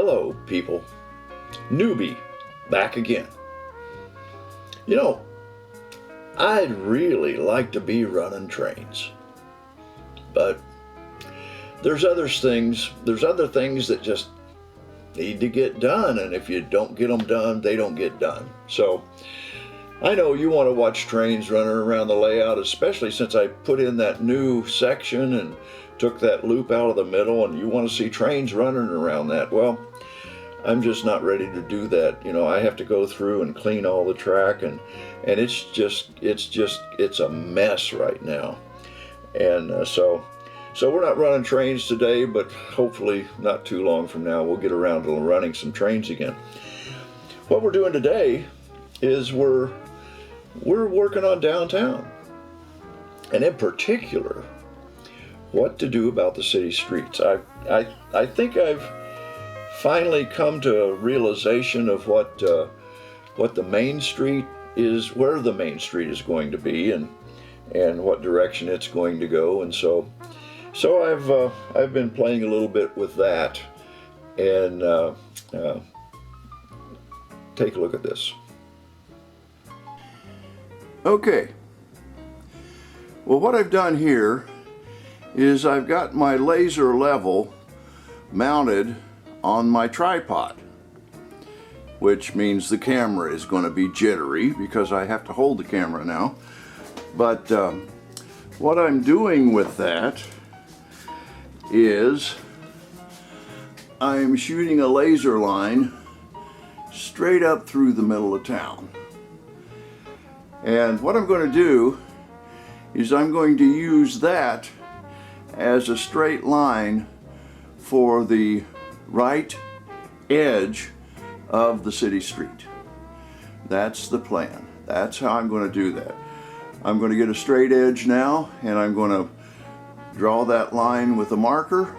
Hello, people. Newbie, back again. You know, I'd really like to be running trains, but there's other things that just need to get done, and if you don't get them done, they don't get done. So I know you want to watch trains running around the layout, especially since I put in that new section and took that loop out of the middle, and you want to see trains running around that. Well, I'm just not ready to do that. You know, I have to go through and clean all the track, and it's a mess right now. And so we're not running trains today, but hopefully not too long from now we'll get around to running some trains again. What we're doing today is we're working on downtown, and in particular what to do about the city streets. I think I've finally come to a realization of what the main street is, where the main street is going to be, and what direction it's going to go. And so I've been playing a little bit with that, and take a look at this. Okay, well, what I've done here is I've got my laser level mounted on my tripod, which means the camera is going to be jittery because I have to hold the camera now. But what I'm doing with that is I'm shooting a laser line straight up through the middle of town. And what I'm going to do is I'm going to use that as a straight line for the right edge of the city street. That's the plan. That's how I'm going to do that. I'm going to get a straight edge now, and I'm going to draw that line with a marker,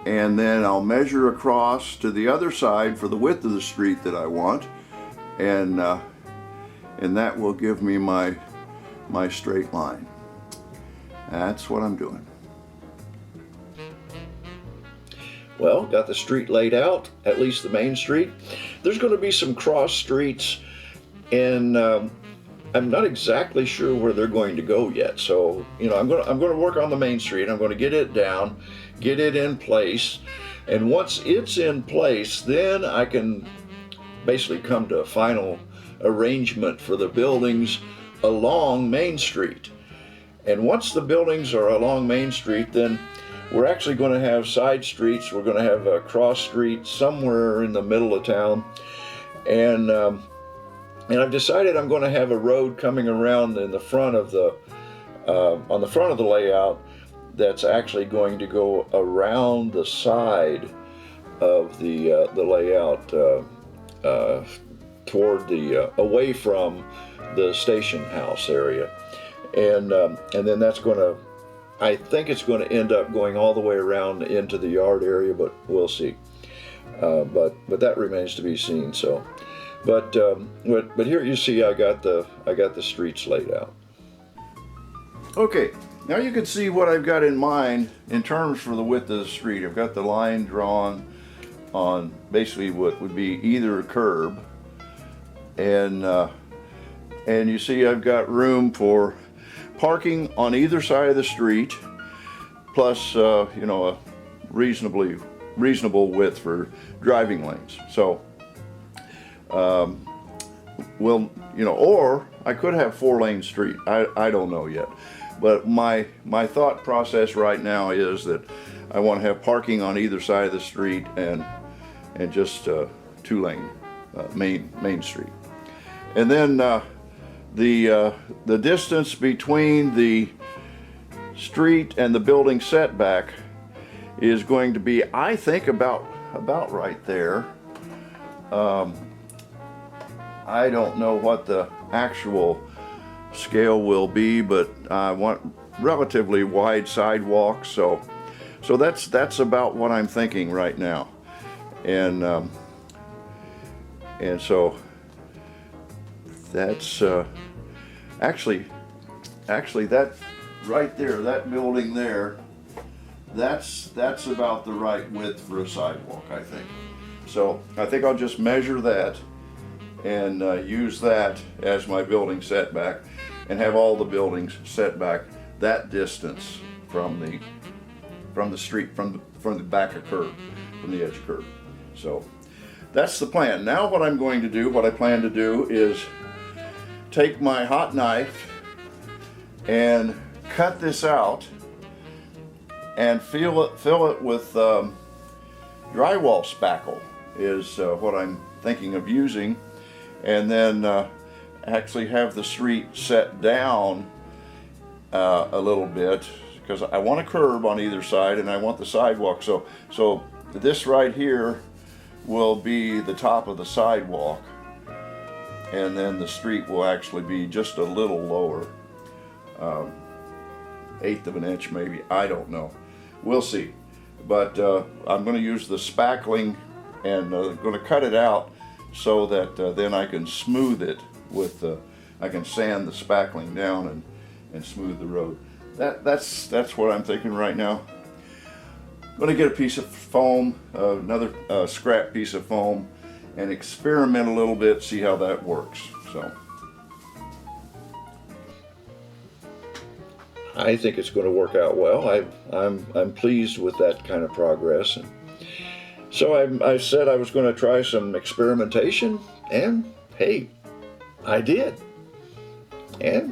and then I'll measure across to the other side for the width of the street that I want, and that will give me my straight line. That's what I'm doing. Well, got the street laid out, at least the main street. There's going to be some cross streets, and I'm not exactly sure where they're going to go yet. So, you know, I'm going to work on the main street. I'm going to get it down, get it in place, and once it's in place, then I can basically come to a final arrangement for the buildings along Main Street. And once the buildings are along Main Street, then we're actually going to have side streets. We're going to have a cross street somewhere in the middle of town, and I've decided I'm going to have a road coming around in the front of the on the front of the layout that's actually going to go around the side of the layout toward the away from the station house area, and then that's going to, I think it's going to end up going all the way around into the yard area, but we'll see. But that remains to be seen. So, but here you see I got the streets laid out. Okay, now you can see what I've got in mind in terms for the width of the street. I've got the line drawn on basically what would be either curb, and you see I've got room for parking on either side of the street, plus you know, a reasonable width for driving lanes. So well, you know, or I could have 4-lane street. I don't know yet, but my thought process right now is that I want to have parking on either side of the street, and just 2-lane main street. And then the distance between the street and the building setback is going to be, I think, about right there. I don't know what the actual scale will be, but I want relatively wide sidewalks, so that's about what I'm thinking right now. And so that's actually that right there, that building there, that's about the right width for a sidewalk, I think. So I think I'll just measure that and use that as my building setback, and have all the buildings set back that distance from the street, from the back of curb, from the edge of curb. So that's the plan. Now what I plan to do is take my hot knife and cut this out and fill it with drywall spackle is what I'm thinking of using, and then actually have the street set down a little bit, because I want a curb on either side and I want the sidewalk. So this right here will be the top of the sidewalk, and then the street will actually be just a little lower, 1/8 of an inch maybe, I don't know, we'll see. But I'm going to use the spackling and going to cut it out so that then I can smooth it with I can sand the spackling down and smooth the road. That's what I'm thinking right now. I'm going to get a piece of foam, another scrap piece of foam, and experiment a little bit, see how that works. So I think it's going to work out well. I'm pleased with that kind of progress. And so I said I was going to try some experimentation, and hey, I did. And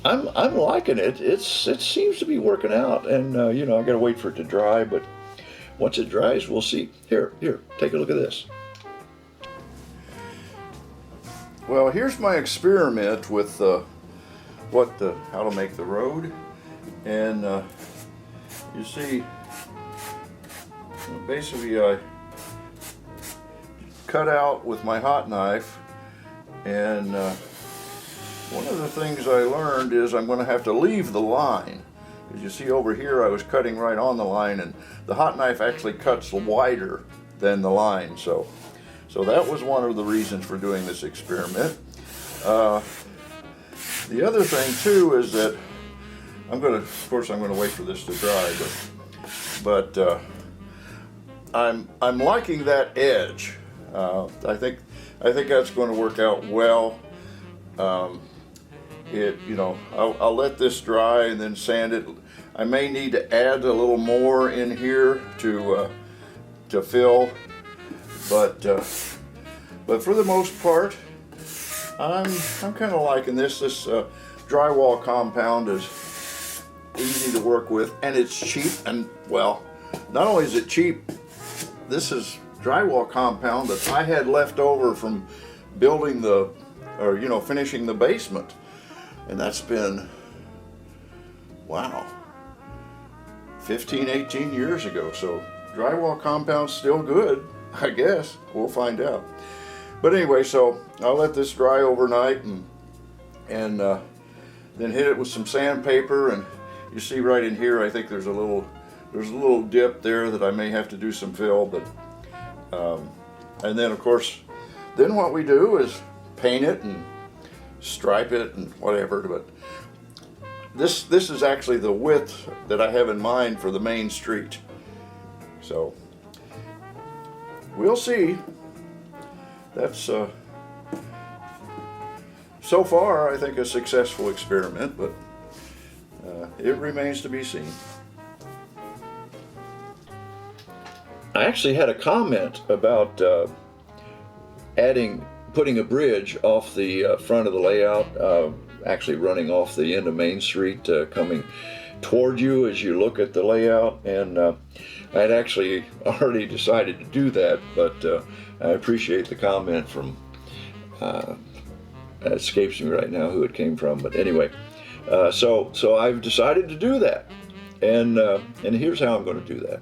I'm liking it. It seems to be working out, and I got to wait for it to dry. But once it dries, we'll see. Here, take a look at this. Well, here's my experiment with how to make the road, and you see, basically I cut out with my hot knife, and one of the things I learned is I'm going to have to leave the line. As you see over here, I was cutting right on the line, and the hot knife actually cuts wider than the line. So that was one of the reasons for doing this experiment. The other thing too is that I'm going to wait for this to dry, but I'm liking that edge. I think that's going to work out well. I'll let this dry and then sand it. I may need to add a little more in here to fill, but for the most part, I'm kind of liking this. This drywall compound is easy to work with, and it's cheap. And well, not only is it cheap, this is drywall compound that I had left over from building finishing the basement, and that's been, wow, 15, 18 years ago. So drywall compound's still good, I guess. We'll find out. But anyway, so I'll let this dry overnight and then hit it with some sandpaper. And you see right in here, I think there's a little dip there that I may have to do some fill. But and then of course, then what we do is paint it and stripe it and whatever. But this is actually the width that I have in mind for the main street. So we'll see. That's so far, I think, a successful experiment, but it remains to be seen. I actually had a comment about putting a bridge off the front of the layout, actually running off the end of Main Street, coming toward you as you look at the layout, and I had actually already decided to do that, but I appreciate the comment from, it escapes me right now who it came from, but anyway, so I've decided to do that, and here's how I'm going to do that.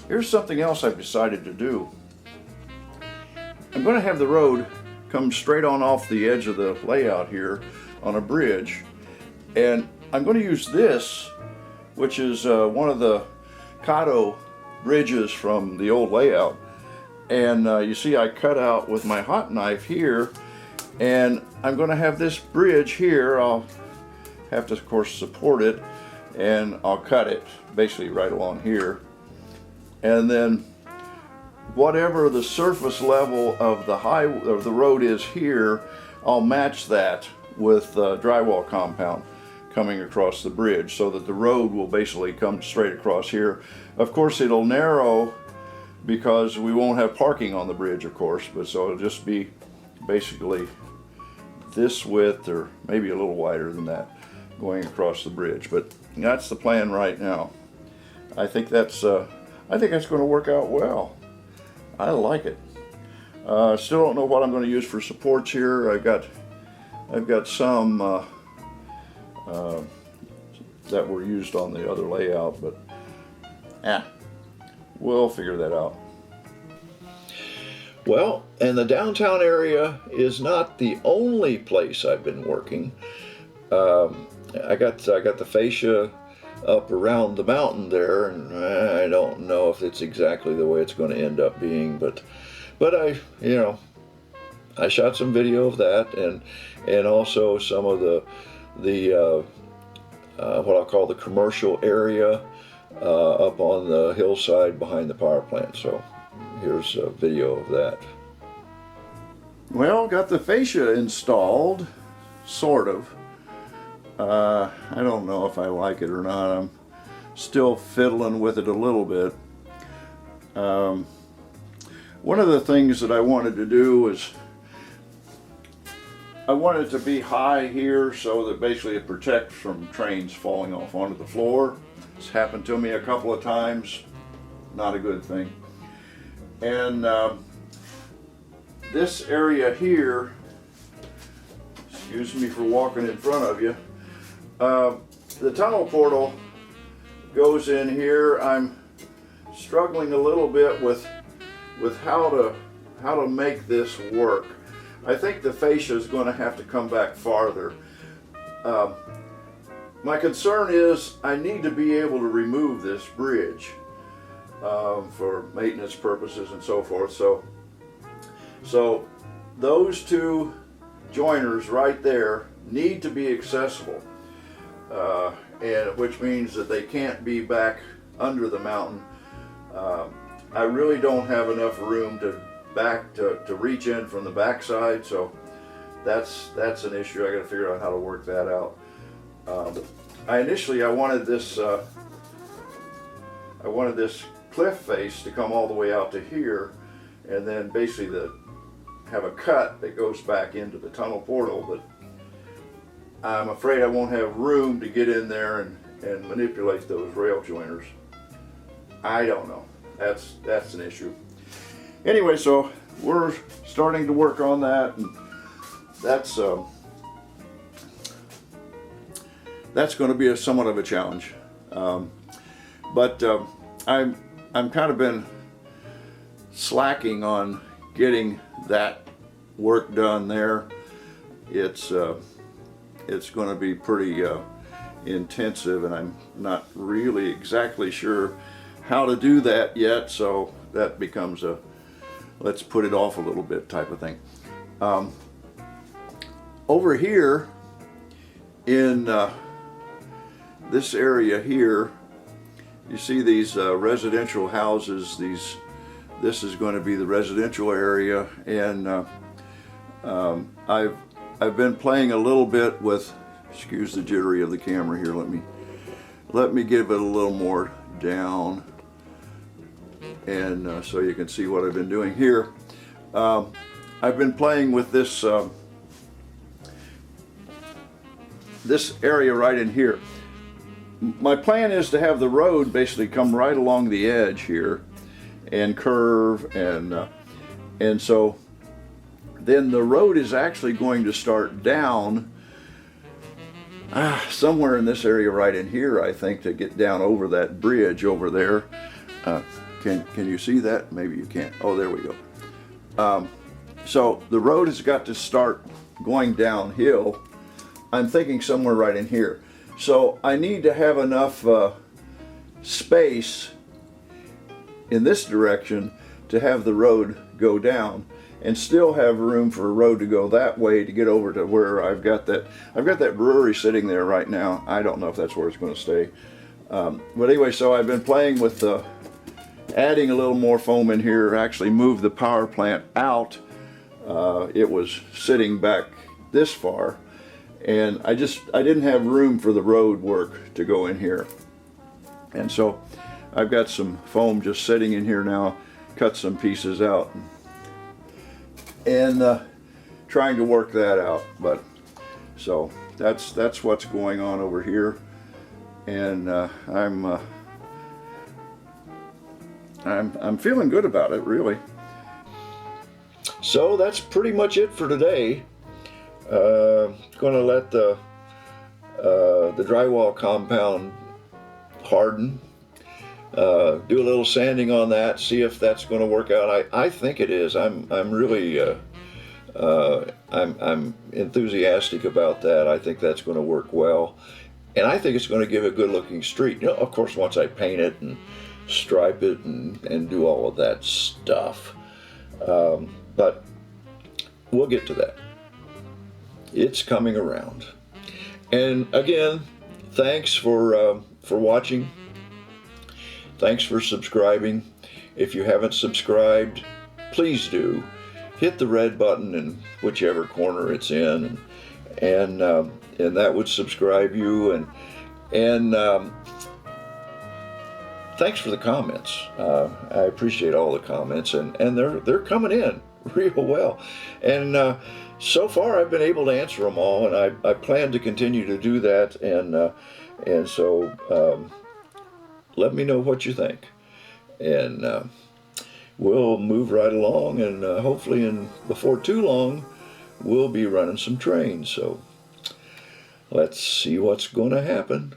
Here's something else I've decided to do. I'm going to have the road come straight on off the edge of the layout here on a bridge, and I'm going to use this, which is one of the Cotto bridges from the old layout, and you see I cut out with my hot knife here, and I'm going to have this bridge here. I'll have to of course support it, and I'll cut it basically right along here, and then whatever the surface level of the road is here, I'll match that with drywall compound coming across the bridge, so that the road will basically come straight across here. Of course, it'll narrow because we won't have parking on the bridge, of course, but so it'll just be basically this width, or maybe a little wider than that, going across the bridge. But that's the plan right now. I think that's going to work out well. I like it. Still don't know what I'm going to use for supports here. I've got some that were used on the other layout, but we'll figure that out. Well, and the downtown area is not the only place I've been working. I got the fascia up around the mountain there, and I don't know if it's exactly the way it's going to end up being, but I shot some video of that, and also some of the what I'll call the commercial area up on the hillside behind the power plant. So here's a video of that. Well, got the fascia installed, sort of. I don't know if I like it or not. I'm still fiddling with it a little bit. One of the things that I wanted to do was I wanted it to be high here so that basically it protects from trains falling off onto the floor. It's happened to me a couple of times. Not a good thing. And this area here, excuse me for walking in front of you, the tunnel portal goes in here. I'm struggling a little bit with how to make this work. I think the fascia is going to have to come back farther. My concern is I need to be able to remove this bridge for maintenance purposes and so forth. So those two joiners right there need to be accessible, and which means that they can't be back under the mountain. I really don't have enough room to reach in from the backside, so that's an issue. I got to figure out how to work that out. I wanted this cliff face to come all the way out to here, and then basically have a cut that goes back into the tunnel portal, but I'm afraid I won't have room to get in there and manipulate those rail joiners. I don't know. That's an issue. Anyway, so we're starting to work on that, and that's going to be somewhat of a challenge. But I'm kind of been slacking on getting that work done there. It's going to be pretty intensive, and I'm not really exactly sure how to do that yet, so that becomes a let's put it off a little bit type of thing. Over here in this area here, you see these residential houses. This is going to be the residential area, and I've been playing a little bit with, excuse the jittery of the camera here, let me give it a little more down, and so you can see what I've been doing here. I've been playing with this this area right in here. My plan is to have the road basically come right along the edge here and curve, and so then the road is actually going to start down somewhere in this area right in here, I think, to get down over that bridge over there. Can you see that? Maybe you can't. Oh, there we go. So the road has got to start going downhill. I'm thinking somewhere right in here. So I need to have enough space in this direction to have the road go down, and still have room for a road to go that way to get over to where I've got that brewery sitting there right now. I don't know if that's where it's going to stay. But anyway, so I've been playing with adding a little more foam in here. Actually moved the power plant out. It was sitting back this far, and I didn't have room for the road work to go in here. And so I've got some foam just sitting in here now, cut some pieces out, and trying to work that out. But so that's what's going on over here, and I'm feeling good about it, really. So that's pretty much it for today. Going to let the drywall compound harden. Do a little sanding on that, see if that's going to work out. I think it is. I'm really I'm enthusiastic about that. I think that's going to work well, and I think it's going to give a good looking street. You know, of course, once I paint it and stripe it and do all of that stuff, but we'll get to that. It's coming around. And again, thanks for watching. Thanks for subscribing. If you haven't subscribed, please do. Hit the red button in whichever corner it's in, and that would subscribe you. And thanks for the comments. I appreciate all the comments, and they're coming in real well. And so far, I've been able to answer them all, and I plan to continue to do that. And so let me know what you think, and we'll move right along. And hopefully, before too long, we'll be running some trains. So let's see what's going to happen.